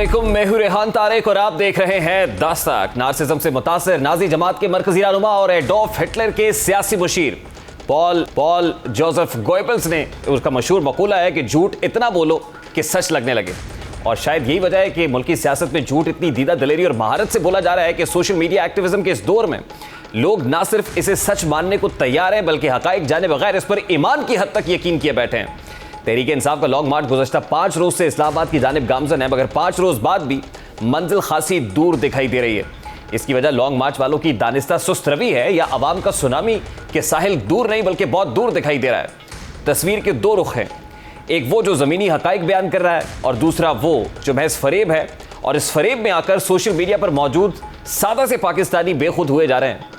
अस्सलामुअलैकुम, मैं हूं रेहान तारिक और आप देख रहे हैं दास्तक। नार्सिज्म से मुतासिर नाजी जमात के मरकजी रहनुमा और एडोल्फ हिटलर के सियासी मुशीर पॉल जोसेफ गोएबल्स ने उसका मशहूर मकूला है कि झूठ इतना बोलो कि सच लगने लगे। और शायद यही वजह है कि मुल्की सियासत में झूठ इतनी दीदा दिलेरी और महारत से बोला जा रहा है कि सोशल मीडिया एक्टिविज्म के इस दौर में लोग ना सिर्फ इसे सच मानने को तैयार हैं बल्कि हकाइक जाने बगैर इस पर ईमान की हद तक यकीन किए बैठे हैं। तहरीक इंसाफ का लॉन्ग मार्च गुज़श्ता 5 रोज से इस्लामाबाद की जानिब गामजन है, मगर 5 रोज बाद भी मंजिल खासी दूर दिखाई दे रही है। इसकी वजह लॉन्ग मार्च वालों की दानिस्ता सुस्त रवि है या अवाम का सुनामी के साहिल दूर नहीं बल्कि बहुत दूर दिखाई दे रहा है। तस्वीर के दो रुख हैं, एक वो जो ज़मीनी हकाइक बयान कर रहा है और दूसरा वो जो महज फरेब है। और इस फरेब में आकर सोशल मीडिया पर मौजूद सादा से पाकिस्तानी बेखुद हुए जा रहे हैं।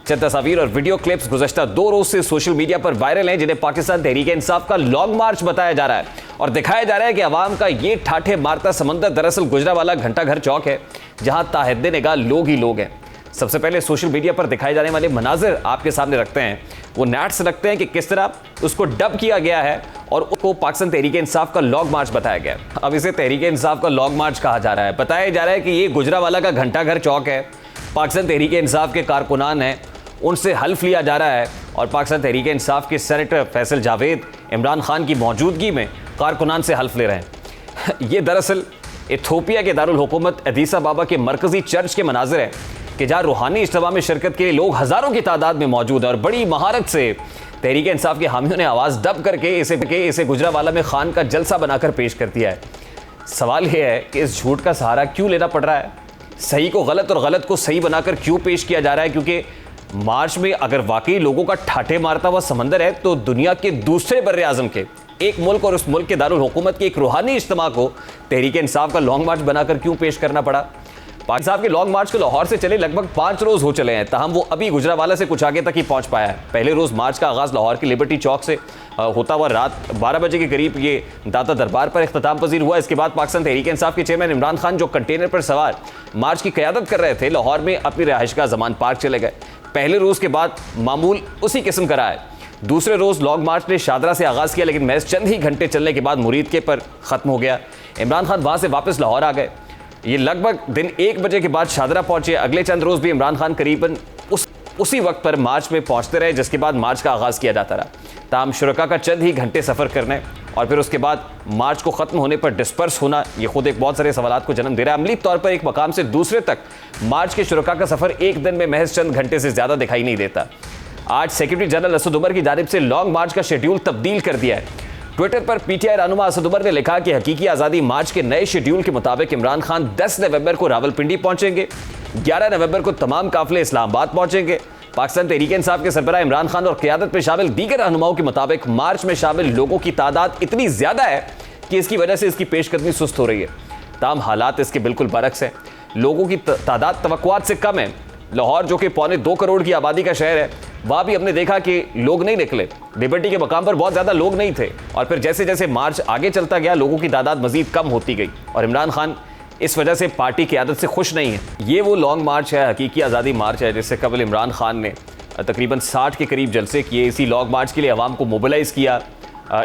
चंद तस्वीर और वीडियो क्लिप्स गुज़श्ता 2 रोज से सोशल मीडिया पर वायरल हैं, जिन्हें पाकिस्तान तहरीक इंसाफ का लॉन्ग मार्च बताया जा रहा है और दिखाया जा रहा है कि अवाम का ये ठाठे मारता समंदर दरअसल गुजरावाला घंटा घर चौक है, जहां ताहिद्दे निगाह लोग ही लोग हैं। सबसे पहले सोशल मीडिया पर दिखाए जाने वाले मनाजिर आपके सामने रखते हैं। वो नैट्स रखते हैं कि किस तरह उसको डब किया गया है और उसको पाकिस्तान तहरीक इंसाफ का लॉन्ग मार्च बताया गया है। अब इसे तहरीक इंसाफ का लॉन्ग मार्च कहा जा रहा है। बताया जा रहा है कि ये गुजरावाला का घंटा घर चौक है, पाकिस्तान तहरीक इंसाफ के कारकुनान हैं, उनसे हल्फ लिया जा रहा है और पाकिस्तान तहरीक इंसाफ के सेनेटर फैसल जावेद इमरान खान की मौजूदगी में कारकुनान से हल्फ ले रहे हैं। ये दरअसल इथोपिया के दारुल हुकूमत अदीस अबाबा के मरकजी चर्च के मनाजिर है कि जहाँ रूहानी इज्तिमा में शिरकत के लिए लोग हज़ारों की तादाद में मौजूद है और बड़ी महारत से तहरीक इंसाफ के हामियों ने आवाज़ दब करके इसे गुजरावाला में खान का जलसा बनाकर पेश कर दिया है। सवाल यह है कि इस झूठ का सहारा क्यों लेना पड़ रहा है, सही को गलत और गलत को सही बनाकर क्यों पेश किया जा रहा है? क्योंकि मार्च में अगर वाकई लोगों का ठाठे मारता हुआ समंदर है तो दुनिया के दूसरे बर्रे आजम के एक मुल्क और उस मुल्क के दारुल हुकूमत के एक रूहानी इज्तिमा को तहरीक इंसाफ का लॉन्ग मार्च बनाकर क्यों पेश करना पड़ा? पाकिस्तान के लॉन्ग मार्च को लाहौर से चले लगभग 5 रोज हो चले हैं, ताहम वो अभी गुजरावाला से कुछ आगे तक ही पहुंच पाया है। पहले रोज मार्च का आगाज लाहौर के लिबर्टी चौक से होता हुआ रात 12 बजे के करीब ये दाता दरबार पर इख्तिताम पजीर हुआ। इसके बाद पाकिस्तान तहरीक इंसाफ के चेयरमैन इमरान खान, जो कंटेनर पर सवार मार्च की क़यादत कर रहे थे, लाहौर में अपनी रिहाइशगाह ज़मान पार्क चले गए। पहले रोज के बाद मामूल उसी किस्म का रहा है। दूसरे रोज लॉन्ग मार्च ने शादरा से आगाज किया, लेकिन महज चंद ही घंटे चलने के बाद मुरीद के पर खत्म हो गया। इमरान खान वहां से वापस लाहौर आ गए। ये लगभग दिन 1 बजे के बाद शादरा पहुंचे। अगले चंद रोज भी इमरान खान करीबन उसी वक्त पर मार्च में पहुंचते रहे, जिसके बाद मार्च का आगाज किया जाता रहा। ताहम शुरका का चंद ही घंटे सफर करने और फिर उसके बाद मार्च को खत्म होने पर डिस्पर्स होना, ये खुद एक बहुत सारे सवालात को जन्म दे रहा है। अमली तौर पर एक मकाम से दूसरे तक मार्च के शुरका का सफर एक दिन में महज चंद घंटे से ज्यादा दिखाई नहीं देता। आज सेक्रेटरी जनरल असद उमर की जानिब से लॉन्ग मार्च का शेड्यूल तब्दील कर दिया है। ट्विटर पर पीटीआई रहनुमा असद उमर ने लिखा कि हकीकी आज़ादी मार्च के नए शेड्यूल के मुताबिक इमरान खान 10 नवंबर को रावलपिंडी पहुंचेंगे, 11 नवंबर को तमाम काफिले इस्लामाबाद पहुंचेंगे। पाकिस्तान तहरीक इंसाफ के सरबराह इमरान खान और क़यादत में शामिल दीगर रहनुमाओं के मुताबिक मार्च में शामिल लोगों की तादाद इतनी ज़्यादा है कि इसकी वजह से इसकी पेशकदमी सुस्त हो रही है। ताहम हालात इसके बिल्कुल बरक्स हैं। लोगों की तादाद तवक्कुआत से कम है। लाहौर, जो कि 2.25 करोड़ की आबादी का शहर है, वहाँ भी हमने देखा कि लोग नहीं निकले। लिबर्टी के मकाम पर बहुत ज़्यादा लोग नहीं थे और फिर जैसे जैसे मार्च आगे चलता गया लोगों की तादाद मज़ीद कम होती गई और इमरान खान इस वजह से पार्टी की आदत से खुश नहीं है। ये वो लॉन्ग मार्च है, हकीकी आज़ादी मार्च है, जिससे कबल इमरान खान ने तकरीबन 60 के करीब जलसे किए। इसी लॉन्ग मार्च के लिए अवाम को मोबिलाइज़ किया।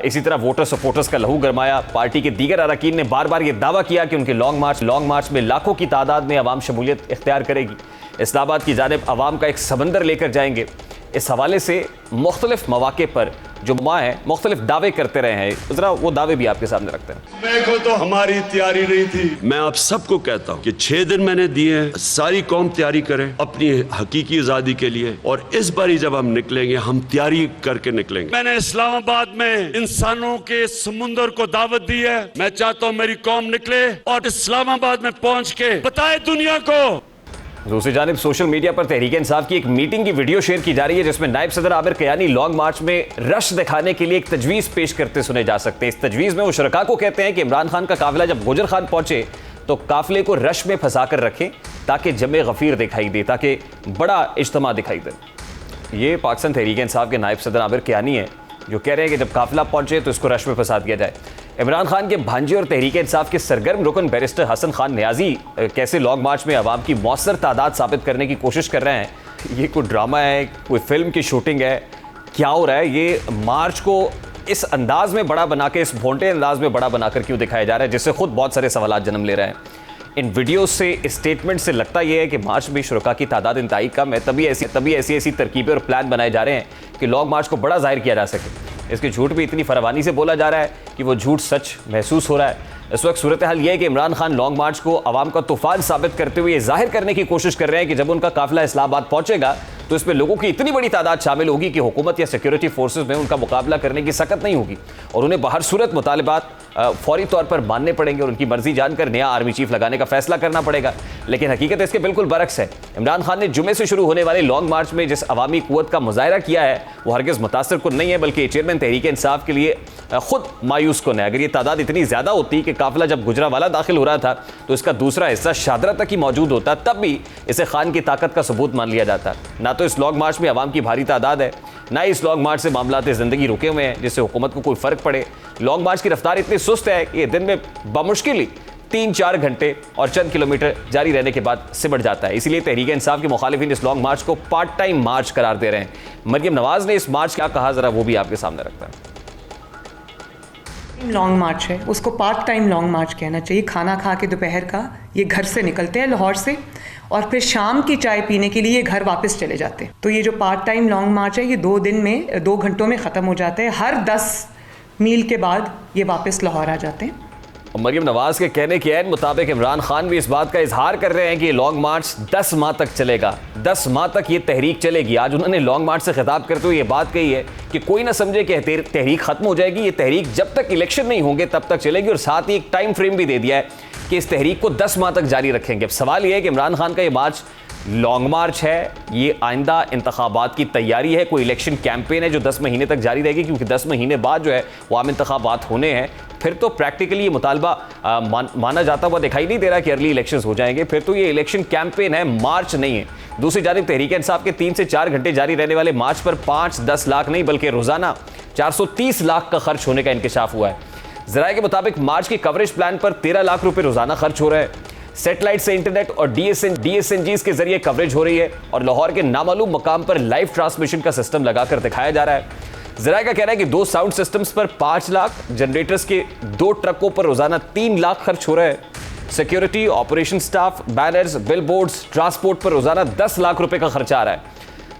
इसी तरह वोटर सपोर्टर्स का लहू गरमाया। पार्टी के दीगर अरकान ने बार बार ये दावा किया कि उनके लॉन्ग मार्च में लाखों की तादाद में अवाम शमूलियत इख्तियार करेगी, इस्लामाबाद की जानिब अवाम का एक समंदर लेकर जाएंगे। इस हवाले से मुख्तलिफ मौके पर जो माँ है मुख्तलिफ दावे करते रहे हैं, जरा वो दावे भी आपके सामने रखते हैं। देखो तो हमारी तैयारी नहीं थी। मैं आप सबको कहता हूँ कि 6 दिन मैंने दिए हैं, सारी कौम तैयारी करे अपनी हकीकी आजादी के लिए और इस बारी जब हम निकलेंगे हम तैयारी करके निकलेंगे। मैंने इस्लामाबाद में इंसानों के समुंदर को दावत दी है। मैं चाहता हूँ मेरी कौम निकले और इस्लामाबाद में पहुँच के बताए दुनिया को। दूसरी जानिब सोशल मीडिया पर तहरीक इंसाफ की एक मीटिंग की वीडियो शेयर की जा रही है, जिसमें नायब सदर आबिर कयानी लॉन्ग मार्च में रश दिखाने के लिए एक तजवीज़ पेश करते सुने जा सकते हैं। इस तजवीज़ में वो शुरका को कहते हैं कि इमरान खान का काफिला जब गुजर खान पहुंचे तो काफिले को रश में फंसा कर रखें ताकि जमे गफीर दिखाई दे, ताकि बड़ा इज्तिमा दिखाई दे। ये पाकिस्तान तहरीक इंसाफ के नायब सदर आबिर कयानी है जो कह रहे हैं कि जब काफिला पहुंचे तो इसको रश में फंसा दिया जाए। इमरान खान के भांजे और तहरीक इंसाफ के सरगर्म रुकन बैरिस्टर हसन खान न्याजी कैसे लॉन्ग मार्च में अवाम की मौसर तादाद साबित करने की कोशिश कर रहे हैं, ये कोई ड्रामा है, कोई फिल्म की शूटिंग है, क्या हो रहा है? ये मार्च को इस अंदाज में बड़ा बना के, इस भोंटे अंदाज में बड़ा बनाकर क्यों दिखाया जा रहा है, जिससे खुद बहुत सारे सवाल जन्म ले रहे हैं। इन वीडियो से, इस स्टेटमेंट से लगता यह है कि मार्च में शुरका की तादाद इंतहाई कम है, तभी ऐसी तरकीबें और प्लान बनाए जा रहे हैं कि लॉन्ग मार्च को बड़ा जाहिर किया जा सके। इसके झूठ भी इतनी फरावानी से बोला जा रहा है कि वो झूठ सच महसूस हो रहा है। इस वक्त सूरत हाल यह है कि इमरान खान लॉन्ग मार्च को अवाम का तूफान साबित करते हुए जाहिर करने की कोशिश कर रहे हैं कि जब उनका काफिला इस्लामाबाद पहुंचेगा तो इसमें लोगों की इतनी बड़ी तादाद शामिल होगी कि हुकूमत या सिक्योरिटी फोर्सेस में उनका मुकाबला करने की सकत नहीं होगी और उन्हें बाहर सूरत मुतालिबात फौरी तौर पर मानने पड़ेंगे और उनकी मर्जी जानकर नया आर्मी चीफ लगाने का फैसला करना पड़ेगा। लेकिन हकीकत इसके बिल्कुल बरक्स है। इमरान खान ने जुमे से शुरू होने वाले लॉन्ग मार्च में जिस अवामी कुव्वत का मुजाहरा किया है वो हरगिज़ मुतासर कुन नहीं है, बल्कि चेयरमैन तहरीक इंसाफ के लिए खुद मायूस कुन है। अगर ये तादाद इतनी ज़्यादा होती कि काफिला जब गुजरावाला दाखिल हो रहा था तो इसका दूसरा हिस्सा शादरा तक ही मौजूद होता, तब भी इसे खान की ताकत का सबूत मान लिया जाता। ना तो इस लॉन्ग मार्च में अवाम की भारी तादाद है, ना इस लॉन्ग मार्च से मामलात ज़िंदगी रुके हुए हैं जिससे हुकूमत को कोई फ़र्क पड़े। लॉन्ग मार्च की रफ्तार इतनी सुस्त है कि दिन में बमुश्किल ही 3-4 घंटे और चंद किलोमीटर जारी रहने के बाद सिमट जाता है। इसीलिए तहरीक इंसाफ के मुखालिफिन इस लॉन्ग मार्च को पार्ट टाइम मार्च करार दे रहे हैं। मरियम नवाज ने इस मार्च क्या कहा, जरा वो भी आपके सामने रखता है। लॉन्ग मार्च है, उसको पार्ट टाइम लॉन्ग मार्च कहना चाहिए। खाना खा के दोपहर का ये घर से निकलते हैं लाहौर से और फिर शाम की चाय पीने के लिए घर वापस चले जाते हैं। तो ये जो पार्ट टाइम लॉन्ग मार्च है ये 2 दिन में 2 घंटों में ख़त्म हो जाता है। हर 10 मील के बाद ये वापस लाहौर आ जाते हैं। और मरियम नवाज के कहने के ऐन मुताबिक इमरान खान भी इस बात का इजहार कर रहे हैं कि लॉन्ग मार्च 10 माह तक चलेगा। 10 माह तक ये तहरीक चलेगी। आज उन्होंने लॉन्ग मार्च से खिताब करते हुए ये बात कही है कि कोई ना समझे कि तहरीक खत्म हो जाएगी। ये तहरीक जब तक इलेक्शन नहीं होंगे तब तक चलेगी और साथ ही एक टाइम फ्रेम भी दे दिया है कि इस तहरीक को 10 माह तक जारी रखेंगे। अब सवाल यह है कि इमरान खान का ये मार्च लॉन्ग मार्च है, ये आइंदा इंतखाबात की तैयारी है, कोई इलेक्शन कैंपेन है जो 10 महीने तक जारी रहेगी, क्योंकि 10 महीने बाद जो है वो आम इंतखाबात होने हैं। फिर तो प्रैक्टिकली ये मुतालबा माना जाता हुआ दिखाई नहीं दे रहा कि अर्ली इलेक्शंस हो जाएंगे। फिर तो ये इलेक्शन कैंपेन है, मार्च नहीं है। दूसरी जानिब तहरीक इंसाफ के 3 से 4 घंटे जारी रहने वाले मार्च पर 5-10 लाख नहीं बल्कि रोजाना 430 लाख का खर्च होने का इंकशाफ हुआ है। ज़राए के मुताबिक मार्च की कवरेज प्लान पर 13 लाख रुपए रोजाना खर्च हो रहे हैं। सैटेलाइट से इंटरनेट और DSNGs के जरिए कवरेज हो रही है और लाहौर के नामालूम मकाम पर लाइव ट्रांसमिशन का सिस्टम लगाकर दिखाया जा रहा है। ज़राए का कहना है कि 2 साउंड सिस्टम्स पर 5 लाख, जनरेटर्स के 2 ट्रकों पर रोजाना 3 लाख खर्च हो रहे हैं। Security, operation staff, banners, billboards, transport पर रोजाना 10 लाख रुपए का खर्चा आ रहा है।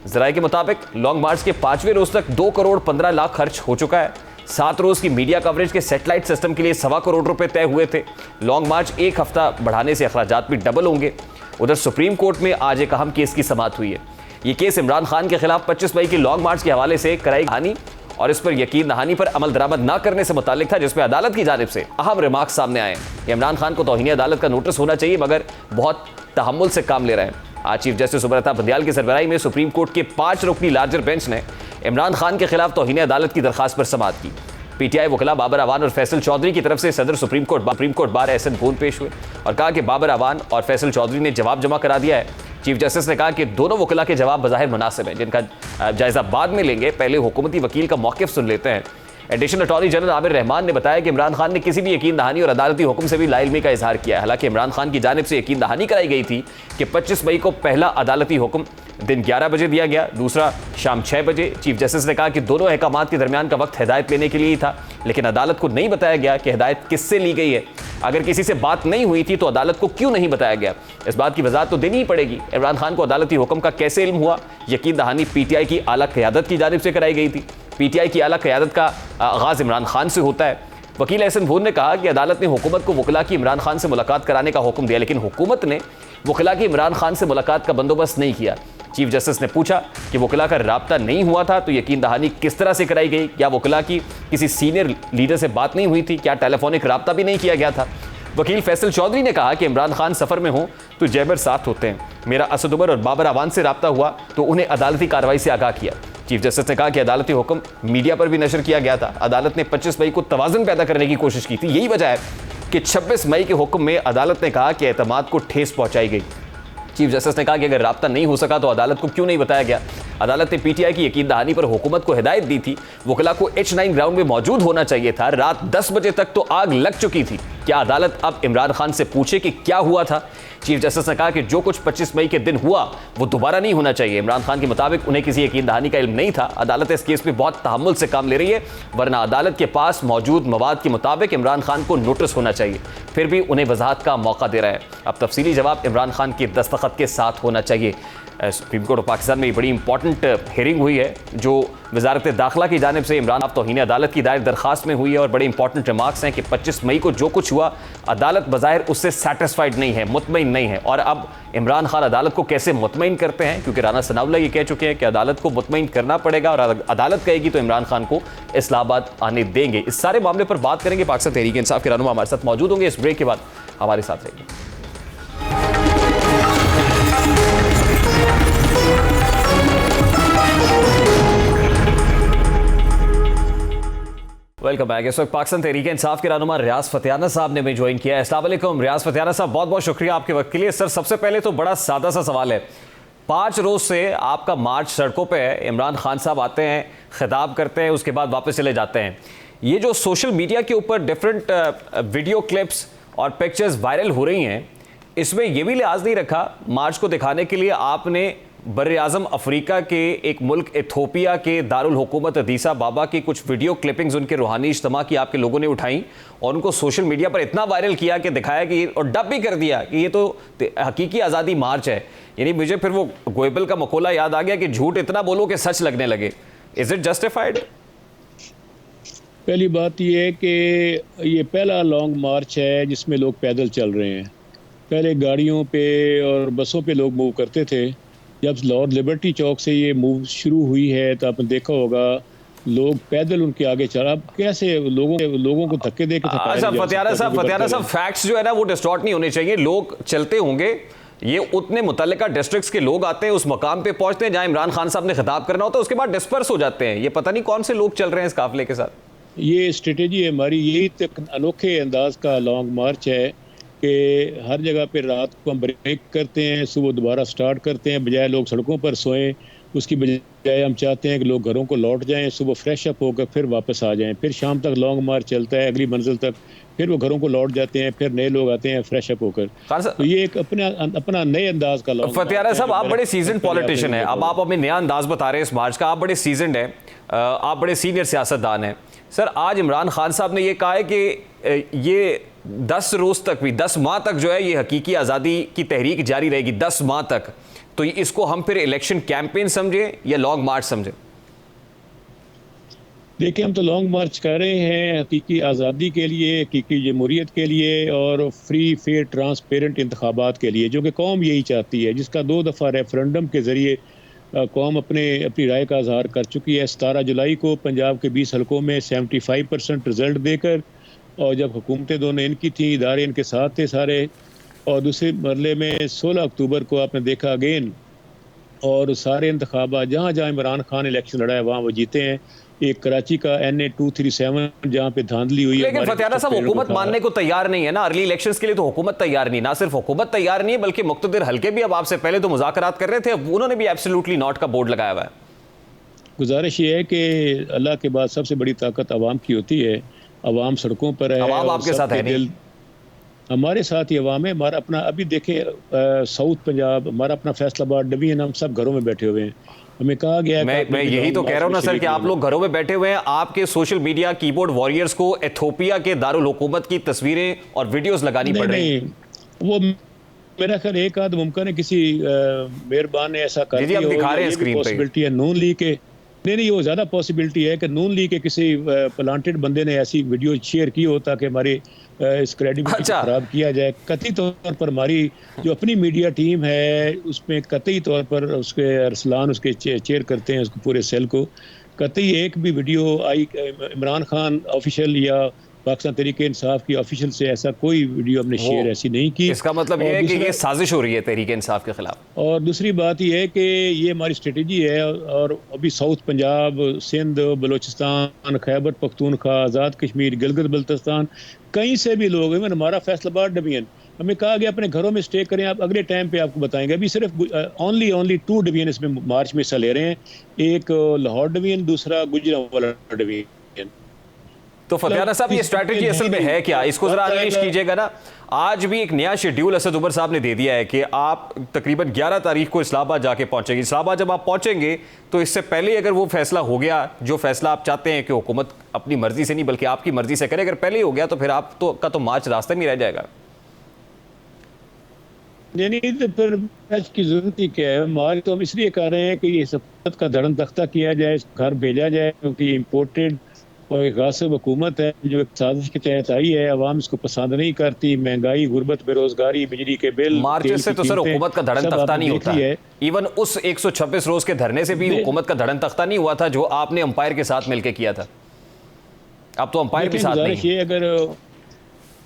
ज़राए के मुताबिक लॉन्ग मार्च के 5वें रोज तक 2 करोड़ 15 लाख खर्च हो चुका है। 7 रोज की मीडिया कवरेज के सैटेलाइट सिस्टम के लिए 1.25 करोड़ रुपए तय हुए थे। लॉन्ग मार्च 1 हफ्ता बढ़ाने से अखराजात भी डबल होंगे। उधर सुप्रीम कोर्ट में आज एक अहम केस की समाअत हुई है। ये केस इमरान खान के खिलाफ 25 मई की लॉन्ग मार्च के हवाले से कराई कहानी और इस पर यकीन दहानी पर अमल दरामद न करने से मुतालिक था, जिसमें अदालत की जानिब से अहम रिमार्क्स सामने आए। इमरान खान को तौहीन अदालत का नोटिस होना चाहिए मगर बहुत तहम्मुल से काम ले रहे हैं। आज चीफ जस्टिस उमर अता बंदियाल की सरबराही में सुप्रीम कोर्ट के 5 रुकनी लार्जर बेंच ने इमरान खान के खिलाफ तौहीन अदालत की दरखास्त पर समाअत की। PTI वकला बाबर अवान और फैसल चौधरी की तरफ से सदर सुप्रीम कोर्ट बार एहसन खून पेश हुए और कहा कि बाबर अवान और फैसल चौधरी ने जवाब जमा करा दिया है। चीफ जस्टिस ने कहा कि दोनों वकला के जवाब बज़ाहिर मुनासिब हैं, जिनका जायजा बाद में लेंगे, पहले हुकूमती वकील का मौक़िफ़ सुन लेते हैं। Additional attorney general Aamir Rahman ने बताया कि इमरान खान ने किसी भी यकीन दहानी और अदालती हुक्म से भी लाइलमी का इजहार किया है। हालांकि इमरान खान की जानिब से यकीन दहानी कराई गई थी कि 25 मई को पहला अदालती हुक्म दिन 11 बजे दिया गया, दूसरा शाम 6 बजे। चीफ जस्टिस ने कहा कि दोनों अहकामात के दरमियान का वक्त हिदायत लेने के लिए ही था, लेकिन अदालत को नहीं बताया गया कि हिदायत किससे ली गई है। अगर किसी से बात नहीं हुई थी तो अदालत को क्यों नहीं बताया गया, इस बात की वजाहत तो देनी ही पड़ेगी। इमरान खान को अदालती हुक्म का कैसे इल्म हुआ? यकीन दहानी PTI की आला क़यादत की जानिब से कराई गई थी। PTI की आला क़यादत का आगाज़ इमरान खान से होता है। वकील एहसन भून ने कहा कि अदालत ने हुकूमत को वकला की इमरान खान से मुलाकात कराने का हुक्म दिया, लेकिन हुकूमत ने वकला की इमरान खान से मुलाकात का बंदोबस्त नहीं किया। चीफ जस्टिस ने पूछा कि वकला का राब्ता नहीं हुआ था तो यकीन दहानी किस तरह से कराई गई? क्या वकला की किसी सीनियर लीडर से बात नहीं हुई थी? क्या टेलीफोनिक राब्ता भी नहीं किया गया था? वकील फैसल चौधरी ने कहा कि इमरान खान सफ़र में हो तो जैबर साथ होते हैं। मेरा असद उमर और बाबर अवान से राब्ता हुआ तो उन्हें अदालती कार्रवाई से आगाह किया। चीफ जस्टिस ने कहा कि अदालती हुक्म मीडिया पर भी नशर किया गया था। अदालत ने 25 मई को तवाज़ुन पैदा करने की कोशिश की थी। यही वजह है कि 26 मई के हुक्म में अदालत ने कहा कि एतमाद को ठेस पहुंचाई गई। चीफ जस्टिस ने कहा कि अगर राब्ता नहीं हो सका तो अदालत को क्यों नहीं बताया गया? अदालत ने पीटीआई की यकीन दहानी पर हुकूमत को हिदायत दी थी। वकला को H9 ग्राउंड में मौजूद होना चाहिए था। रात 10 बजे तक तो आग लग चुकी थी। क्या अदालत अब इमरान खान से पूछे कि क्या हुआ था? चीफ जस्टिस ने कहा कि जो कुछ 25 मई के दिन हुआ वो दोबारा नहीं होना चाहिए। इमरान खान के मुताबिक उन्हें किसी यकीन दहानी का इल्म नहीं था। अदालत इस केस में बहुत तहम्मुल से काम ले रही है, वरना अदालत के पास मौजूद मवाद के मुताबिक इमरान खान को नोटिस होना चाहिए, फिर भी उन्हें वजाहत का मौका दे रहा है। अब तफसीली जवाब इमरान खान के दस्तखत के साथ होना चाहिए। सुप्रीम कोर्ट ऑफ पाकिस्तान में बड़ी इंपॉर्टेंट हियरिंग हुई है जो वजारत दाखिला की जानिब से इमरान तौहीन अदालत की दायर दरखास्त में हुई है और बड़े इंपॉर्टेंट रिमार्क्स हैं कि 25 मई को जो कुछ हुआ अदालत बज़ाहिर उससे सेटिस्फाइड नहीं है, मुतमईन नहीं है। और अब इमरान खान अदालत को कैसे मुतमईन करते हैं, क्योंकि राना सनाउल्लाह ये कह चुके हैं कि अदालत को मुतमईन करना पड़ेगा और अदालत कहेगी तो इमरान खान को इस्लामाबाद आने देंगे। इस सारे मामले पर बात करेंगे। पाकिस्तान तहरीक इंसाफ के रहनुमा हमारे साथ मौजूद होंगे। इस ब्रेक के बाद हमारे साथ रहेंगे। Welcome back. इस वक्त पाकिस्तान तहरीक इंसाफ के रहनुमा रियाज फतियाना साहब ने भी ज्वाइन किया है। अस्सलाम वालेकुम रियाज फतियाना साहब, बहुत बहुत शुक्रिया आपके वक्त के लिए। सर, सबसे पहले तो बड़ा सादा सा सवाल है, 5 रोज से आपका मार्च सड़कों पे है। इमरान खान साहब आते हैं, खिताब करते हैं, उसके बाद वापस चले जाते हैं। ये जो सोशल मीडिया के ऊपर डिफरेंट वीडियो क्लिप्स और पिक्चर्स वायरल हो रही हैं, इसमें यह भी लिहाज नहीं रखा मार्च को दिखाने के लिए आपने बर-ए-आज़म अफ्रीका के एक मुल्क इथोपिया के दारुल हुकूमत अदीस अबाबा की कुछ वीडियो क्लिपिंग्स उनके रूहानी इज्तिमा की आपके लोगों ने उठाई और उनको सोशल मीडिया पर इतना वायरल किया कि दिखाया कि और डब भी कर दिया कि ये तो हकीकी आज़ादी मार्च है। यानी मुझे फिर वो गोयबल का मकोला याद आ गया कि झूठ इतना बोलो कि सच लगने लगे। Is it justified? पहली बात यह है कि ये पहला लॉन्ग मार्च है जिसमें लोग पैदल चल रहे हैं। पहले गाड़ियों पे और बसों पे लोग मूव करते थे। जब लाहौर लिबर्टी चौक से ये मूव शुरू हुई है तो आपने देखा होगा लोग पैदल उनके आगे चला। अब कैसे लोगों को धक्के दे के अच्छा फतियाना साहब, फैक्ट्स जो है ना वो डिस्टॉर्ट नहीं होने चाहिए। लोग चलते होंगे, ये उतने मुतल्लिका डिस्ट्रिक्ट्स के लोग आते हैं, उस मकाम पे पहुंचते हैं जहां इमरान खान साहब ने खिताब करना होता है, उसके बाद डिस्पर्स हो जाते हैं। ये पता नहीं कौन से लोग चल रहे हैं इस काफिले के साथ। ये स्ट्रेटेजी है हमारी, यही तक अनोखे अंदाज का लॉन्ग मार्च है कि हर जगह पे रात को हम ब्रेक करते हैं, सुबह दोबारा स्टार्ट करते हैं। बजाय लोग सड़कों पर सोएं, उसकी बजाय हम चाहते हैं कि लोग घरों को लौट जाएं, सुबह फ्रेश अप होकर फिर वापस आ जाएं। फिर शाम तक लॉन्ग मार्च चलता है अगली मंजिल तक, फिर वो घरों को लौट जाते हैं, फिर नए लोग आते हैं फ्रेश अप होकर। तो ये एक अपना नए अंदाज का लॉन्ग। फतियाना साहब, आप बड़े सीजन पॉलिटिशियन हैं, अब आप हमें नया अंदाज बता रहे हैं इस मार्च का। आप बड़े सीजनड हैं, आप बड़े सीनियर सियासतदान हैं। सर, आज इमरान खान साहब ने ये कहा है कि ये 10 रोज तक भी 10 माह तक जो है ये हकीकी आज़ादी की तहरीक जारी रहेगी 10 माह तक। तो इसको हम फिर इलेक्शन कैंपेन समझें या लॉन्ग मार्च समझें? देखिए, हम तो लॉन्ग मार्च कर रहे हैं हकीकी आज़ादी के लिए, हकीकी जमहूरियत के लिए और फ्री फेयर ट्रांसपेरेंट इंतखाबात के लिए, जो कि कौम यही चाहती है, जिसका 2 दफ़ा रेफरेंडम के ज़रिए कौम अपनी राय का इजहार कर चुकी है। 17 जुलाई को पंजाब के 20 हलकों में 75% रिजल्ट देकर, और जब हुकूमतें दोनों इनकी थी, इदारे इनके साथ थे सारे, और दूसरे मरले में 16 अक्टूबर को आपने देखा अगेन, और सारे इंतखाबात जहाँ जहाँ इमरान खान इलेक्शन लड़ा है वहाँ वो जीते हैं। एक कराची का NA 237 जहाँ पे धांधली हुई है। लेकिन फतियाना साहब, हुकूमत मानने को तैयार नहीं है ना। अर्ली इलेक्शंस के लिए तो हुकूमत तैयार नहीं, ना सिर्फ हुकूमत तैयार नहीं है बल्कि मुक्तदिर हल्के भी अब आपसे पहले तो मुज़ाकरात कर रहे थे, अब उन्होंने भी एब्सोल्युटली नॉट का बोर्ड लगाया हुआ है। गुजारिश ये है कि अल्लाह के बाद सबसे बड़ी ताकत अवाम की होती है। अवाम सड़कों पर है, अवाम आपके साथ है नहीं? हमारे साथ ही अवाम है। हमारा अपना अभी देखें साउथ पंजाब, हमारा अपना फैसलाबाद डिवीजन, हम सब घरों में बैठे हुए हैं। हमें कहा गया है मैं यही तो कह रहा हूं ना सर कि आप लोग घरों में बैठे हुए हैं, आपके सोशल मीडिया कीबोर्ड वॉरियर्स को इथोपिया के दारुल हुकूमत की तस्वीरें और वीडियोस लगानी पड़ रही हैं। वो मेरा ख्याल एक आध मुमकिन है किसी मेहरबान ने ऐसा कर दिया, दिखा रहे हैं स्क्रीन पे। पॉसिबिलिटी है नून लीग के, नहीं वो ज़्यादा पॉसिबिलिटी है कि नून लीग के किसी प्लांटेड बंदे ने ऐसी वीडियो शेयर की हो ताकि हमारी इस क्रेडिबिलिटी को खराब किया जाए। कतई तौर पर हमारी जो अपनी मीडिया टीम है उसमें कतई तौर पर उसके अरसलान उसके चेयर करते हैं उसको पूरे सेल को। कतई एक भी वीडियो आई इमरान खान ऑफिशियल या पाकिस्तान तहरीके इंसाफ की ऑफिशियल से ऐसा कोई वीडियो हमने शेयर ऐसी नहीं की। इसका मतलब ये है कि ये साजिश हो रही है तहरीके इंसाफ के खिलाफ। और दूसरी बात ये है कि ये हमारी स्ट्रेटेजी है। और अभी साउथ पंजाब, सिंध, बलूचिस्तान, खैबर पख्तूनख्वा, आज़ाद कश्मीर, गिलगित बल्तिस्तान, कहीं से भी लोग, इवन हमारा फैसलाबाद डिवीजन हमें कहा गया अपने घरों में स्टे करें, आप अगले टाइम पे आपको बताएंगे। अभी सिर्फ ओनली 2 डिवीजन इसमें मार्च में हिस्सा ले रहे हैं, एक लाहौर डिवीजन, दूसरा गुजरांवाला डिवीजन। तो फतियाना साहब ये स्ट्रैटेजी असल में है क्या, इसको जरा अनलीश कीजिएगा ना। आज भी एक नया शेड्यूल असद उमर साहब ने दे दिया है कि आप तकरीबन 11 तारीख को इस्लामाबाद जाके पहुंचेंगे। इस्लामाबाद जब आप पहुंचेंगे तो इससे पहले अगर वो फैसला हो गया, जो फैसला आप चाहते हैं कि हुकूमत अपनी मर्जी से नहीं बल्कि आपकी मर्जी से करे, अगर पहले ही हो गया तो फिर आप तो मार्च रास्ते में रह जाएगा। नहीं तो फिर मैच की जरूरत ही क्या है। मार्च तो हम इसलिए कर रहे हैं कि ये सफारत का धड़न तख्ता किया जाए, घर भेजा जाए, क्योंकि इम्पोर्टेड और एक गासिब हुकूमत है जो एक साजिश के तहत आई है। अवाम इसको पसंद नहीं करती, महंगाई, गुर्बत, बेरोजगारी, बिजली के बिल, मार्च से तो सर हुकूमत का धड़न तख्ता नहीं होता है। इवन उस 126 रोज के धरने से भी हुकूमत का धड़न तख्ता नहीं हुआ था जो आपने अंपायर के साथ मिलकर किया था। अब तो अंपायर के साथ नहीं है।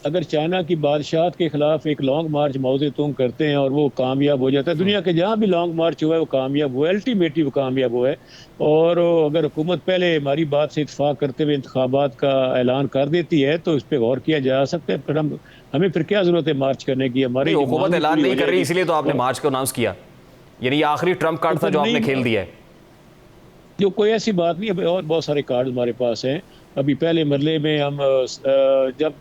अगर चाइना की बादशाहत के खिलाफ एक लॉन्ग मार्च मौजे तुम करते हैं और वो कामयाब हो जाता है, दुनिया के जहाँ भी लॉन्ग मार्च हुआ है वो कामयाब हुआ है, अल्टीमेटली वो कामयाब हुआ है। और अगर हुकूमत पहले हमारी बात से इत्तेफाक करते हुए इंतखाबात का ऐलान कर देती है तो इस पर गौर किया जा सकता है। फिर हमें फिर क्या जरूरत है मार्च करने की? हमारी हुकूमत ऐलान नहीं कर रही, इसलिए तो आपने मार्च को अनाउंस किया। यानी आखिरी ट्रम्प कार्ड था जो आपने खेल दिया है। जो कोई ऐसी बात नहीं है, और बहुत सारे कार्ड हमारे पास हैं। अभी पहले मरले में हम जब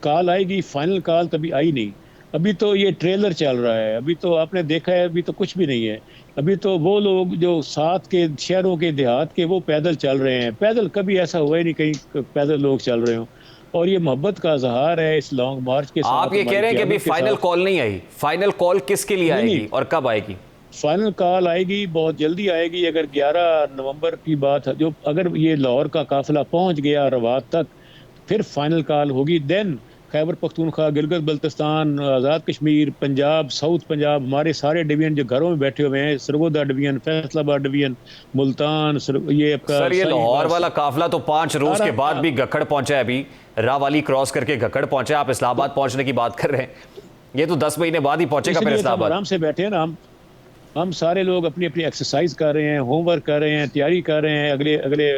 कॉल आएगी, फाइनल कॉल तभी आई नहीं। अभी तो ये ट्रेलर चल रहा है, अभी तो आपने देखा है, अभी तो कुछ भी नहीं है। अभी तो वो लोग जो साथ के शहरों के देहात के वो पैदल चल रहे हैं। पैदल कभी ऐसा हुआ ही नहीं कहीं पैदल लोग चल रहे हो। और ये मोहब्बत का इजहार है इस लॉन्ग मार्च के साथ। आप ये कह रहे हैं कि अभी फाइनल कॉल नहीं आई, फाइनल कॉल किसके लिए आएगी और कब आएगी? फाइनल कॉल आएगी, बहुत जल्दी आएगी। अगर 11 नवंबर की बात है, जो अगर ये लाहौर का काफिला पहुंच गया रवात तक, फिर फाइनल कॉल होगी। देन खैबर पख्तूनख्वा, गिलगित बल्तिस्तान, आज़ाद कश्मीर, पंजाब, साउथ पंजाब, हमारे सारे डिवीजन जो घरों में बैठे हुए हैं, सरगोदा डिवीजन, फैसलाबाद डिवीजन, मुल्तान, ये आपका सर ये लाहौर वाला काफिला तो 5 रोज के बाद भी गखड़ पहुंचा है। अभी रावाली क्रॉस करके गखड़ पहुंचा। आप इस्लामाबाद पहुंचने की बात कर रहे हैं, ये तो 10 महीने बाद ही पहुंचेगा फिर इस्लामाबाद। आराम से बैठे हैं ना हम सारे लोग अपनी अपनी एक्सरसाइज कर रहे हैं, होमवर्क कर रहे हैं, तैयारी कर रहे हैं अगले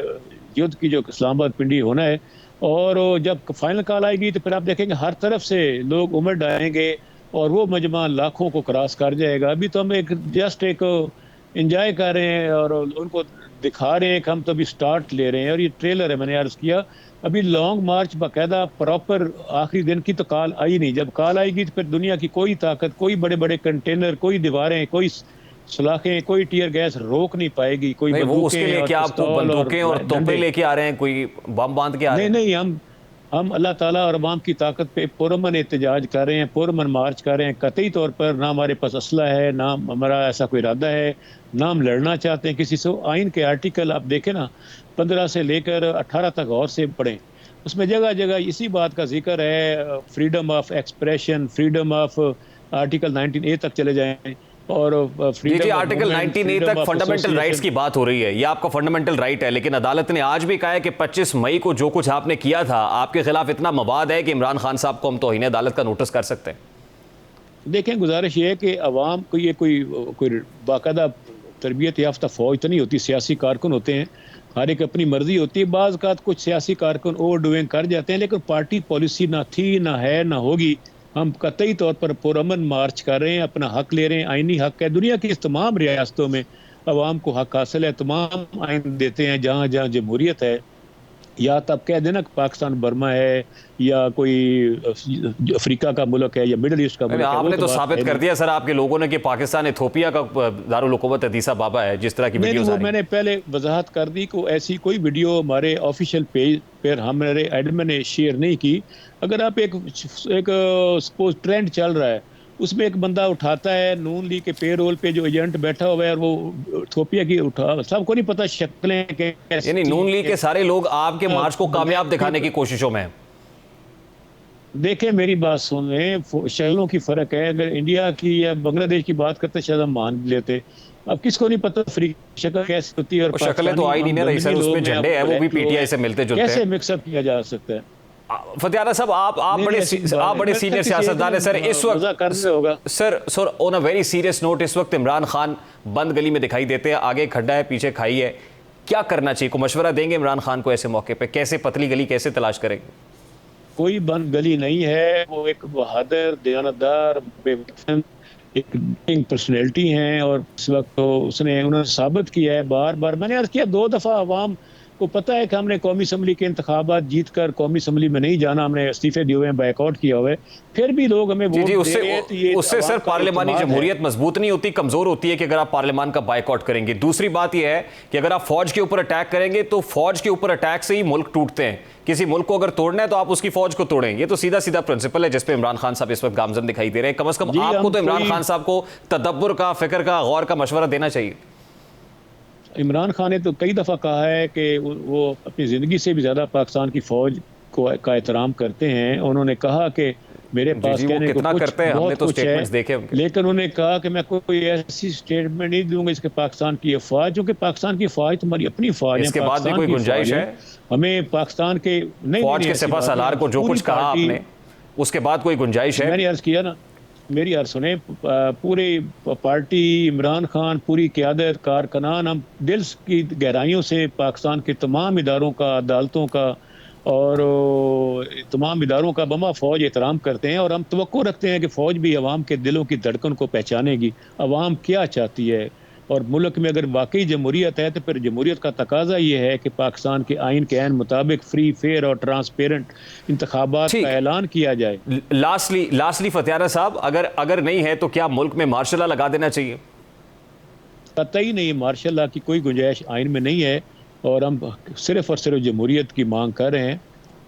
युद्ध की जो इस्लामाबाद पिंडी होना है। और जब फाइनल कॉल आएगी तो फिर आप देखेंगे हर तरफ से लोग उमड़ आएंगे और वो मजमा लाखों को क्रॉस कर जाएगा। अभी तो हम एक एंजॉय कर रहे हैं और उनको दिखा रहे हैं कि हम तो अभी स्टार्ट ले रहे हैं। और ये ट्रेलर है, मैंने अर्ज किया। अभी लॉन्ग मार्च बाकायदा प्रॉपर आखिरी दिन की तो कॉल आई नहीं। जब कॉल आएगी तो फिर दुनिया की कोई ताकत, कोई बड़े बड़े कंटेनर, कोई दीवारें, कोई सलाखें, कोई टीयर गैस रोक नहीं पाएगी। कोई वो उसके लिए क्या आपको बंदूकें और तोपें लेके आ रहे हैं, कोई बम बांध के आ रहे हैं? नहीं, हम अल्लाह ताला और अवाम की ताकत पे पुरअमन एहतजाज कर रहे हैं, पुरअमन मार्च कर रहे हैं। कतई तौर पर ना हमारे पास असला है, ना हमारा ऐसा कोई इरादा है, ना हम लड़ना चाहते हैं किसी से। आइन के आर्टिकल आप देखें ना, 15 से लेकर 18 तक और से पढ़ें, उसमें जगह जगह इसी बात का जिक्र है। Freedom of expression, freedom of article 19A तक चले जाएं। और आर्टिकल 19A तक फंडामेंटल राइट्स की बात हो रही है, ये आपका फंडामेंटल राइट है। लेकिन अदालत ने आज भी कहा है कि 25 मई को जो कुछ आपने किया था, आपके खिलाफ इतना मवाद है कि इमरान खान साहब को हम तौहीन अदालत का नोटिस कर सकते हैं। देखें, गुजारिश ये है कि अवाम को ये कोई बाकायदा तरबियत याफ्ता फौज तो नहीं होती, सियासी कारकुन होते हैं, हर एक अपनी मर्जी होती है। बाज़ औक़ात कुछ सियासी कारकुन ओवर डूइंग कर जाते हैं, लेकिन पार्टी पॉलिसी ना थी, ना है, ना होगी। हम कतई तौर पर पुरअमन मार्च कर रहे हैं, अपना हक ले रहे हैं। आइनी हक है, दुनिया की इस तमाम रियासतों में अवाम को हक हासिल है, तमाम आइन देते हैं। जहाँ जहाँ जमहूरियत है, या तब कह देना कि पाकिस्तान बर्मा है या कोई अफ्रीका का मुल्क है या मिडल ईस्ट का मुल्क है। आपने तो साबित कर दिया सर आपके लोगों ने कि पाकिस्तान इथियोपिया का दारुल हुकूमत अदीस अबाबा है, जिस तरह की वीडियोस आ रही हैं। मैंने पहले वजाहत कर दी कि ऐसी कोई वीडियो हमारे ऑफिशियल पेज पर हमारे एडमिन ने शेयर नहीं की। अगर आप एक सपोज ट्रेंड चल रहा है, उसमें एक बंदा उठाता है नून लीग के पेरोल पे जो एजेंट बैठा हुआ है और वो इथियोपिया की उठा, सबको नहीं पता शक्लें कैसी। यानी नून लीग के सारे लोग आपके मार्च को कामयाब दिखाने की कोशिशों में हैं। देखें, मेरी बात सुन लें, शक्लों की फर्क है। अगर इंडिया की या बांग्लादेश की बात करते शायद हम मान लेते। अब किसको नहीं पता अफ्रीकी शक्ल कैसी होती है और शक्लें तो आई नहीं ना रही सर, उसमें झंडे हैं वो भी पीटीआई से मिलते जुलते हैं। कैसे मिक्सअप किया जा सकता है? फतियाना साहब, आप बड़े सीनियर सियासतदान हैं सर। इस वक्त sir on a very serious note, इस वक्त इमरान खान बंद गली में दिखाई देते हैं, आगे खड्डा है, पीछे खाई है। क्या करना चाहिए? को मशवरा देंगे इमरान खान को ऐसे मौके पे? कैसे पतली गली कैसे तलाश करेंगे? कोई बंद गली नहीं है। वो एक बहादुर, दयानतदार, बेवफा एक पर्सनैलिटी हैं और इस वक्त तो उन्होंने साबित किया है बार बार। मैंने अर्ज किया 2 दफ़ा अवाम को पता है कि हमने कौमी असम्बली के इंतखाबात जीत कर कौमी असम्बली में नहीं जाना, हमने इस्तीफे दिए हुए हैं, बाइकआउट किया हुआ है, फिर भी लोग हमें वोट दे रहे हैं। तो उससे सर पार्लियामानी जमहूरियत मजबूत नहीं होती, कमजोर होती है कि अगर आप पार्लियामान का बाइकआउट करेंगे। दूसरी बात यह है कि अगर आप फौज के ऊपर अटैक करेंगे तो फौज के ऊपर अटैक से ही मुल्क टूटते हैं। किसी मुल्क को अगर तोड़ना है तो आप उसकी फौज को तोड़ें। ये तो सीधा सीधा प्रिंसिपल है जिसपे इमरान खान साहब इस वक्त गामजन दिखाई दे रहे हैं। कम से कम आपको तो इमरान खान साहब को तदब्बुर का, फिक्र का, गौर का मशवरा देना चाहिए। इमरान खान ने तो कई दफ़ा कहा है कि वो अपनी ज़िंदगी से भी ज़्यादा पाकिस्तान की फ़ौज का एहतराम करते हैं। उन्होंने कहा कि मेरे पास कहने को कुछ करते हैं, हमने तो स्टेटमेंट्स देखे उनके, लेकिन उन्होंने कहा कि मैं कोई ऐसी स्टेटमेंट नहीं दूंगा इसके पाकिस्तान की अफवाज, जो कि पाकिस्तान की फ़ौज तुम्हारी अपनी फ़ौज है। इसके बाद भी कोई गुंजाइश है हमें पाकिस्तान के फौज के सिपह सालार को जो कुछ कहा आपने, उसके बाद कोई गुंजाइश है? मैंने अर्ज किया ना, मेरी अर्ज सुने, पूरी पार्टी, इमरान खान, पूरी क़यादत, कारकुनान, हम दिल की गहराइयों से पाकिस्तान के तमाम इदारों का, अदालतों का और तमाम इदारों का बमा फ़ौज एहतराम करते हैं और हम तवक्को रखते हैं कि फ़ौज भी अवाम के दिलों की धड़कन को पहचानेगी, अवाम क्या चाहती है। और मुल्क में अगर वाकई जमहूरियत है तो फिर जमहूरियत का तकाजा ये है कि पाकिस्तान के आइन के ऐन मुताबिक फ्री, फेयर और ट्रांसपेरेंट इंतखाबात का ऐलान किया जाए। लास्टली फतियाना साहब, अगर नहीं है तो क्या मुल्क में मार्शल लॉ लगा देना चाहिए? कतई नहीं, मार्शल लॉ की कोई गुंजाइश आइन में नहीं है और हम सिर्फ और सिर्फ जमहूरियत की मांग कर रहे हैं।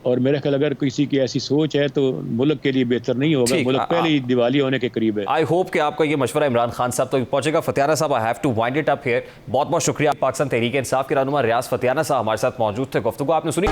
और मेरे ख्याल अगर किसी की ऐसी सोच है तो मुल्क के लिए बेहतर नहीं होगा। मुल्क पहले ही दिवाली होने के करीब है। आई होप कि आपका ये मशवरा इमरान खान साहब तो पहुंचेगा। फतियाना साहब, I have to wind it up here. बहुत बहुत शुक्रिया। पाकिस्तान तहरीक इंसाफ के रहनुमा रियाज फतियाना साहब हमारे साथ मौजूद थे। गुफ्तगू आपने सुनी।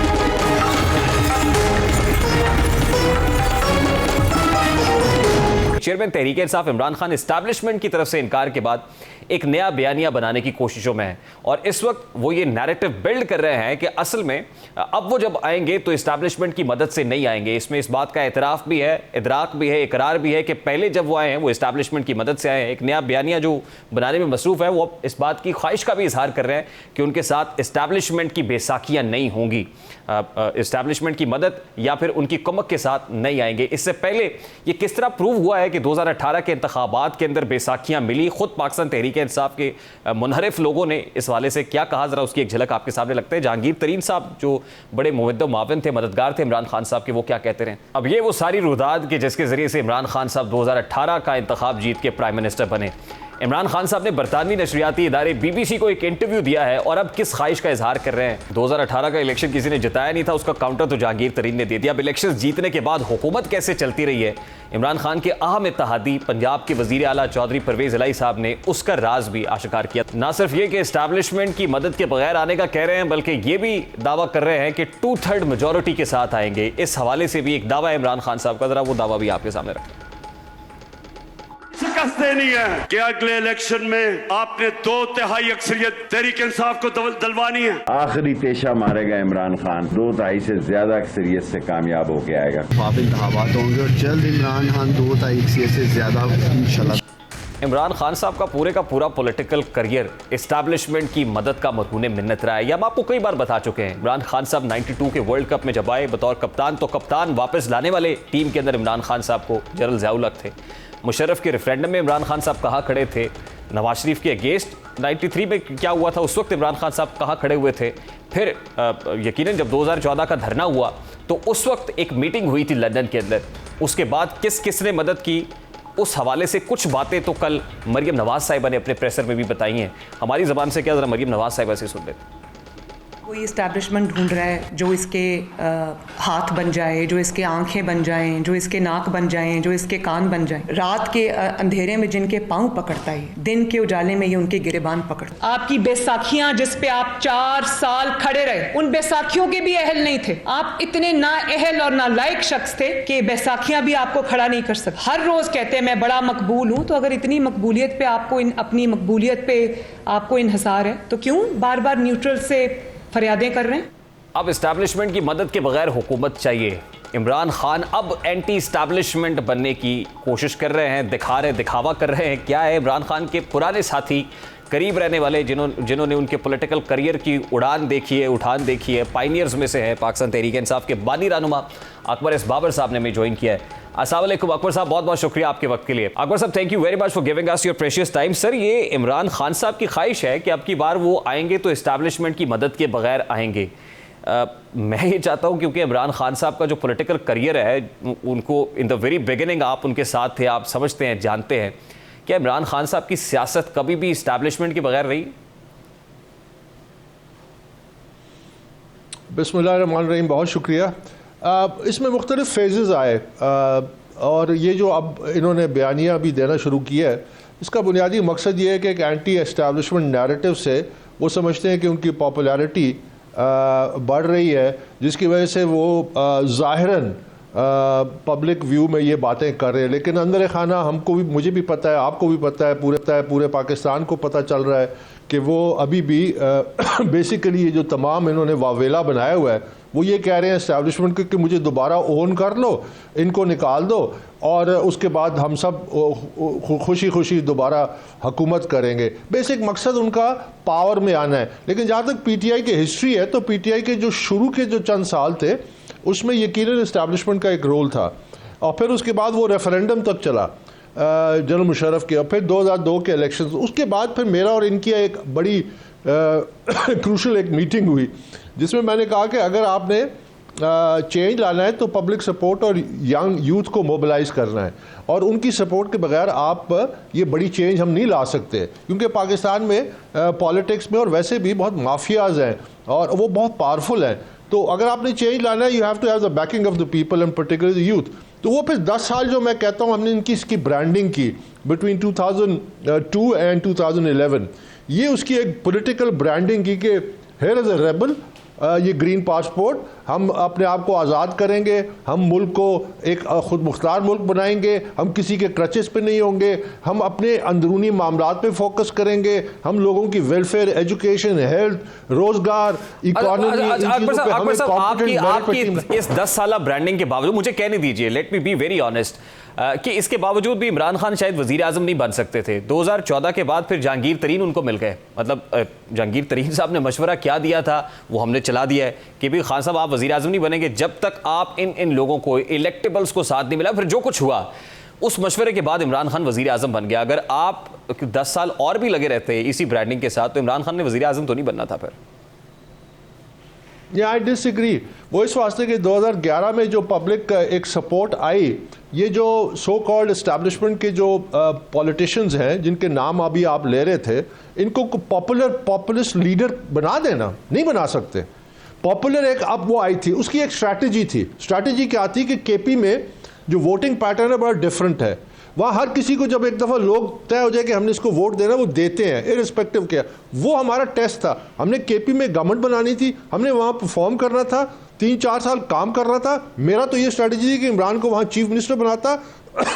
चेयरमैन तहरीक इंसाफ इमरान खान एस्टैब्लिशमेंट की तरफ से इनकार के बाद एक नया बयानिया बनाने की कोशिशों में है और इस वक्त वो ये नैरेटिव बिल्ड कर रहे हैं कि असल में अब वो जब आएंगे तो एस्टैब्लिशमेंट की मदद से नहीं आएंगे। इसमें इस बात का एतराफ़ भी है, इदराक भी है, इकरार भी है कि पहले जब वो आए हैं वो एस्टैब्लिशमेंट की मदद से आए हैं। एक नया बयानिया जो बनाने में मसरूफ़ है वो इस बात की ख्वाहिश का भी इजहार कर रहे हैं कि उनके साथ एस्टैब्लिशमेंट की बेसाखियाँ नहीं होंगी, एस्टैब्लिशमेंट की मदद या फिर उनकी कुमक के साथ नहीं आएंगे। इससे पहले ये किस तरह प्रूव हुआ है कि 2018 के इंतखाबात के अंदर बेसाखियाँ मिली? खुद पाकिस्तान तहरीक इंसाफ के मुनहरिफ लोगों ने इस हवाले से क्या कहा, जरा उसकी एक झलक आपके सामने लगता है। जहांगीर तरीन साहब जो बड़े मुवद्दो मावन थे, मददगार थे इमरान खान साहब के, वो क्या कहते रहे। अब ये वो सारी रुदाद के जिसके जरिए से इमरान खान साहब 2018 का इंतखाब जीत के प्राइम मिनिस्टर बने। इमरान खान साहब ने बरतानवी नशरियाती इदारे BBC को एक इंटरव्यू दिया है और अब किस ख्वाहिश का इजहार कर रहे हैं। 2018 का इलेक्शन किसी ने जिताया नहीं था, उसका काउंटर तो जहांगीर तरीन ने दे दिया। अब इलेक्शन जीतने के बाद हुकूमत कैसे चलती रही है, इमरान खान के अहम इत्तेहादी पंजाब के वजीर आला चौधरी परवेज इलाही साहब ने उसका राज भी आशिकार किया। ना सिर्फ ये कि एस्टैब्लिशमेंट की मदद के बगैर आने का कह रहे हैं, बल्कि ये भी दावा कर रहे हैं कि 2/3 मेजॉरिटी के साथ आएंगे। इस हवाले से भी एक दावा है इमरान खान साहब का, जरा वो दावा भी आपके सामने रखें। शिकस्त देनी है कि अगले इलेक्शन में आपने 2/3 अक्सरियत तहरीक इंसाफ को दलवानी है। आखिरी पेशा मारेगा इमरान खान, 2/3 से ज्यादा अक्सरियत से कामयाब होके आएगा। आप इंतखाबात होंगे और जल्द इमरान खान 2/3 से ज्यादा इंशाल्लाह। इमरान खान साहब का पूरा पॉलिटिकल करियर एस्टैब्लिशमेंट की मदद का मरहून मिन्नत रहा है। ये हम आपको कई बार बता चुके हैं। इमरान खान साहब 92 के वर्ल्ड कप में जब आए बतौर कप्तान, तो कप्तान वापस लाने वाले टीम के अंदर इमरान खान साहब को जनरल ज़िया-उल-हक थे। मुशर्रफ के रेफरेंडम में इमरान खान साहब कहाँ खड़े थे, नवाज शरीफ के अगेंस्ट 93 में क्या हुआ था, उस वक्त इमरान खान साहब कहाँ खड़े हुए थे। फिर यकीनन जब 2014 का धरना हुआ तो उस वक्त एक मीटिंग हुई थी लंदन के अंदर। उसके बाद किसने मदद की, उस हवाले से कुछ बातें तो कल मरियम नवाज साहिबा ने अपने प्रेसर में भी बताई हैं। हमारी ज़बान से क्या, ज़रा मरियम नवाज साहिबा से सुन लेते। कोई इस्टेब्लिशमेंट ढूंढ रहा है जो इसके हाथ बन जाए, जो इसके आंखें बन जाएं, जो इसके नाक बन जाएं, जो इसके कान बन जाएं। रात के अंधेरे में जिनके पांव पकड़ता है, दिन के उजाले में ये उनके गिरेबान पकड़ता। आपकी बैसाखियां जिस पे आप 4 साल खड़े रहे, उन बैसाखियों के भी अहल नहीं थे। आप इतने ना अहल और ना लायक शख्स थे कि बैसाखियां भी आपको खड़ा नहीं कर सकते। हर रोज कहते हैं मैं बड़ा मकबूल हूं, तो अगर इतनी मकबूलियत पे आपको अपनी मकबूलियत पे आपको इन्हिसार है तो क्यों बार बार न्यूट्रल से फरियादें कर रहे हैं। अब एस्टैब्लिशमेंट की मदद के बगैर हुकूमत चाहिए। इमरान खान अब एंटी एस्टैब्लिशमेंट बनने की कोशिश कर रहे हैं, दिखावा कर रहे हैं। क्या है, इमरान खान के पुराने साथी करीब रहने वाले, जिन्होंने उनके पॉलिटिकल करियर की उड़ान देखी है, उठान देखी है, पाइनियर्स में से है पाकिस्तान तहरीक इंसाफ के बानी रहनुमा अकबर एस बाबर साहब ने हमें ज्वाइन किया है। अस्सलाम वालेकुम अकबर साहब, बहुत बहुत शुक्रिया आपके वक्त के लिए। अकबर साहब, thank you very much for giving us your precious time. Sir, ये इमरान खान साहब की ख्वाहिश है कि अब की बार वो आएंगे तो इस्टेब्लिशमेंट की मदद के बगैर आएंगे। मैं ये चाहता हूँ, क्योंकि इमरान खान साहब का जो पॉलिटिकल करियर है, उनको इन द वेरी बिगिनिंग आप उनके साथ थे, आप समझते हैं, जानते हैं, क्या इमरान खान साहब की सियासत कभी भी इस्टेब्लिशमेंट के बगैर रही? बिस्मिल्लाहिर्रहमानिर्रहीम, बहुत शुक्रिया। इसमें मुख्तलिफ फेजेस आए और ये जो अब इन्होंने बयानिया भी देना शुरू किया है, इसका बुनियादी मकसद ये है कि एक एंटी एस्टेब्लिशमेंट नैरेटिव से वो समझते हैं कि उनकी पॉपुलैरिटी बढ़ रही है, जिसकी वजह से वो ज़ाहिरन पब्लिक व्यू में ये बातें कर रहे हैं, लेकिन अंदर खाना हमको भी, मुझे भी पता है, आपको भी पता है, पूरे पाकिस्तान को पता चल रहा है कि वो अभी भी बेसिकली ये जो तमाम इन्होंने वावेला बनाया हुआ है, वो ये कह रहे हैं इस्टेब्लिशमेंट को कि मुझे दोबारा ओन कर लो, इनको निकाल दो और उसके बाद हम सब खुशी खुशी दोबारा हुकूमत करेंगे। बेसिक मकसद उनका पावर में आना है। लेकिन जहाँ तक पीटीआई की हिस्ट्री है, तो पीटीआई के जो शुरू के जो चंद साल थे, उसमें यकीनन इस्टेब्लिशमेंट का एक रोल था और फिर उसके बाद वो रेफरेंडम तक चला जनरल मुशर्रफ के, और फिर 2002 के इलेक्शंस। उसके बाद फिर मेरा और इनकी एक बड़ी क्रूशल एक मीटिंग हुई, जिसमें मैंने कहा कि अगर आपने चेंज लाना है तो पब्लिक सपोर्ट और यंग यूथ को मोबिलाइज करना है, और उनकी सपोर्ट के बगैर आप ये बड़ी चेंज हम नहीं ला सकते, क्योंकि पाकिस्तान में पॉलिटिक्स में और वैसे भी बहुत माफियाज हैं और वो बहुत पावरफुल हैं। तो अगर आपने चेंज लाना है, you have to have the backing of the people and particularly the youth. तो वो फिर 10 साल जो मैं कहता हूँ हमने इनकी इसकी ब्रांडिंग की बिटवीन 2002 एंड 2011, ये उसकी एक पॉलिटिकल ब्रांडिंग की कि हियर इज अ रेबल, ये ग्रीन पासपोर्ट, हम अपने आप को आज़ाद करेंगे, हम मुल्क को एक खुद मुख्तार मुल्क बनाएंगे, हम किसी के क्रचेस पे नहीं होंगे, हम अपने अंदरूनी मामलात पे फोकस करेंगे, हम लोगों की वेलफेयर, एजुकेशन, हेल्थ, रोजगार, इकोनॉमी, आपकी इस 10 साल ब्रांडिंग के बावजूद, मुझे कहने दीजिए, let me be very honest, कि इसके बावजूद भी इमरान खान शायद वजीर आजम नहीं बन सकते थे। 2014 के बाद फिर जहांगीर तरीन उनको मिल गए। मतलब जहांगीर तरीन साहब ने मशवरा क्या दिया था वो हमने चला दिया है कि भाई खान साहब आप वजीर आजम नहीं बनेंगे जब तक आप इन लोगों को, इलेक्टेबल्स को साथ नहीं मिला। फिर जो कुछ हुआ उस मशवरे के बाद इमरान खान वजीर आजम बन गया। अगर आप 10 साल और भी लगे रहते इसी ब्रांडिंग के साथ, तो इमरान खान ने वजीर आजम तो नहीं बनना था फिर। I disagree. वो इस वास्ते कि 2011 में जो पब्लिक एक सपोर्ट आई, ये जो सो कॉल्ड एस्टैब्लिशमेंट के जो पॉलिटिशियंस हैं जिनके नाम अभी आप ले रहे थे, इनको पॉपुलिस्ट लीडर बना देना, नहीं बना सकते। पॉपुलर एक अब वो आई थी, उसकी एक स्ट्रैटेजी थी। स्ट्रैटेजी क्या थी कि केपी में जो वोटिंग पैटर्न है बड़ा डिफरेंट है। वहाँ हर किसी को जब एक दफ़ा लोग तय हो जाए कि हमने इसको वोट देना, वो देते हैं इररिस्पेक्टिव क्या। वो हमारा टेस्ट था। हमने केपी में गवर्नमेंट बनानी थी, हमने वहाँ परफॉर्म करना था, 3-4 साल काम करना था। मेरा तो ये स्ट्रैटेजी थी कि इमरान को वहाँ चीफ मिनिस्टर बनाता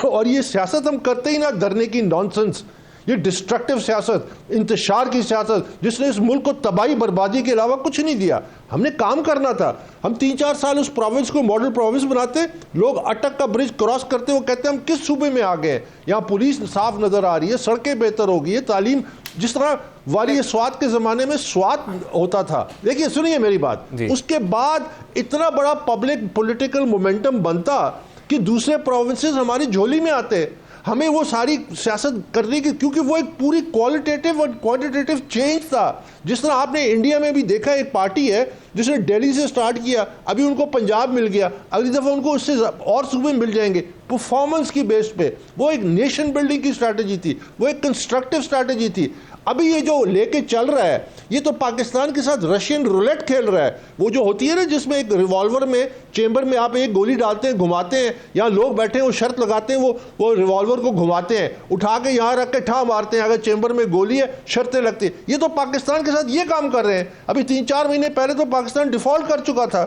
और ये सियासत हम करते ही ना, डरने की नॉनसेंस, ये डिस्ट्रक्टिव सियासत, इंतशार की सियासत, जिसने इस मुल्क को तबाही बर्बादी के अलावा कुछ नहीं दिया। हमने काम करना था। हम 3-4 साल उस प्रोविंस को मॉडल प्रोविंस बनाते, लोग अटक का ब्रिज क्रॉस करते, वो कहते हैं हम किस सूबे में आ गए। यहाँ पुलिस साफ नज़र आ रही है, सड़कें बेहतर हो गई है, तालीम जिस तरह वाली स्वाद के ज़माने में स्वाद होता था। देखिए, सुनिए मेरी बात, उसके बाद इतना बड़ा पब्लिक पॉलिटिकल मोमेंटम बनता कि दूसरे प्रोविंसेस हमारी झोली में आते। हमें वो सारी सियासत करने की, क्योंकि वो एक पूरी क्वालिटेटिव और क्वांटिटेटिव चेंज था। जिस तरह आपने इंडिया में भी देखा, एक पार्टी है जिसने दिल्ली से स्टार्ट किया, अभी उनको पंजाब मिल गया, अगली दफ़ा उनको उससे और सूबे मिल जाएंगे परफॉर्मेंस की बेस पे। वो एक नेशन बिल्डिंग की स्ट्रैटेजी थी, वो एक कंस्ट्रक्टिव स्ट्रैटेजी थी। अभी ये जो लेके चल रहा है, ये तो पाकिस्तान के साथ रशियन रूलेट खेल रहा है। वो जो होती है ना, जिसमें एक रिवॉल्वर में चेंबर में आप एक गोली डालते हैं, घुमाते हैं, यहाँ लोग बैठे हैं, वो शर्त लगाते हैं, वो रिवॉल्वर को घुमाते हैं, उठा के यहाँ रख के ठा मारते हैं, अगर चेंबर में गोली है शर्तें लगती है। ये तो पाकिस्तान के साथ ये काम कर रहे हैं। अभी 3-4 महीने पहले तो पाकिस्तान डिफॉल्ट कर चुका था।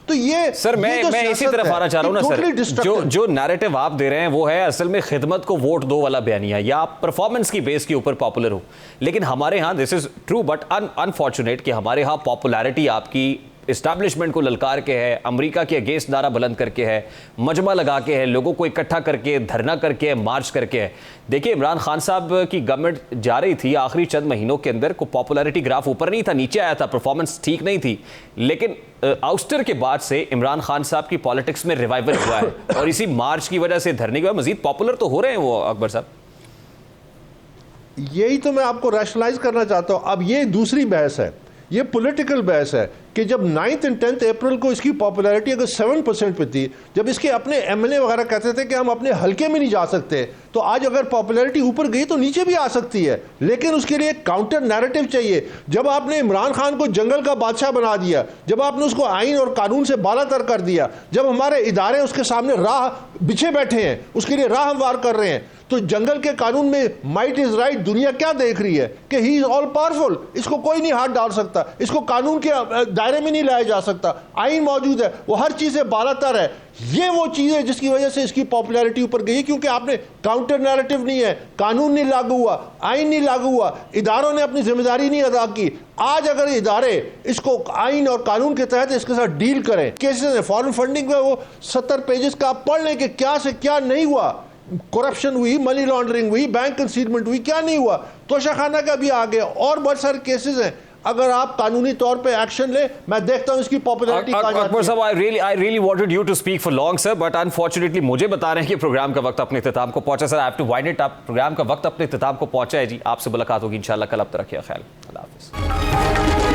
तो ये सर, मैं इसी तरफ आना चाह रहा हूं ना सर, जो नैरेटिव आप दे रहे हैं वो है असल में खिदमत को वोट दो वाला बयानिया, या आप परफॉर्मेंस की बेस के ऊपर पॉपुलर हो। लेकिन हमारे यहाँ this is true but unfortunate कि हमारे यहाँ पॉपुलैरिटी आपकी इस्टेब्लिशमेंट को ललकार के है, अमेरिका के अगेंस्ट नारा बुलंद करके है, मजमा लगा के है, लोगों को इकट्ठा करके, धरना करके, मार्च करके है। देखिए, इमरान खान साहब की गवर्नमेंट जा रही थी, आखिरी चंद महीनों के अंदर को पॉपुलैरिटी ग्राफ ऊपर नहीं था, नीचे आया था, परफॉर्मेंस ठीक नहीं थी, लेकिन आउस्टर के बाद से इमरान खान साहब की पॉलिटिक्स में रिवाइवल हुआ है और इसी मार्च की वजह से, धरने की वजह मजीद पॉपुलर तो हो रहे हैं वो अकबर साहब। यही तो मैं आपको रैशनलाइज करना चाहता हूं। अब ये दूसरी बहस है, ये पॉलिटिकल बहस है कि जब 9th और 10th अप्रैल को इसकी पॉपुलैरिटी अगर 7% पे थी, जब इसके अपने एमएलए वगैरह कहते थे कि हम अपने हल्के में नहीं जा सकते, तो आज अगर पॉपुलैरिटी ऊपर गई तो नीचे भी आ सकती है, लेकिन उसके लिए काउंटर नैरेटिव चाहिए। जब आपने इमरान खान को जंगल का बादशाह बना दिया, जब आपने उसको आइन और कानून से बालातर कर दिया, जब हमारे इदारे उसके सामने राह बिछे बैठे हैं, उसके लिए राह हमवार कर रहे हैं, तो जंगल के कानून में माइट इज राइट दुनिया क्या देख रही है कि ही इज ऑल पावरफुल, इसको कोई नहीं हाथ डाल सकता, इसको कानून के दायरे में नहीं लाया जा सकता, आइन मौजूद है, वो हर चीज से बालातर है। ये वो चीज है जिसकी वजह से इसकी पॉपुलैरिटी ऊपर गई, क्योंकि आपने काउंटर नैरेटिव नहीं है, कानून नहीं लागू हुआ, आइन नहीं लागू हुआ, इदारों ने अपनी जिम्मेदारी नहीं अदा की। आज अगर इदारे इसको आइन और कानून के तहत इसके साथ डील करें, केसेस है फॉरेन फंडिंग में, वो 70 पेजेस का आप पढ़ लें कि क्या से क्या नहीं हुआ, करप्शन हुई, मनी लॉन्ड्रिंग हुई, बैंक कंसीलमेंट हुई, क्या नहीं हुआ, तोशाखाना का भी आ गया, और बहुत सारे केसेस हैं। अगर आप कानूनी तौर पे एक्शन ले, मैं देखता हूं इसकी पॉपुलैरिटी कहां जाती है। अकबर साहब, I really wanted you to speak for long, sir, but unfortunately मुझे बता रहे हैं कि प्रोग्राम का वक्त अपने इख्तिताम को पहुंचा। Sir, I have to wind it up। Programme का वक्त अपने इख्तिताम को पहुंचा है जी। आपसे मुलाकात होगी इंशाल्लाह कल। अब तक रखिए ख्याल। अल्लाह हाफिज़।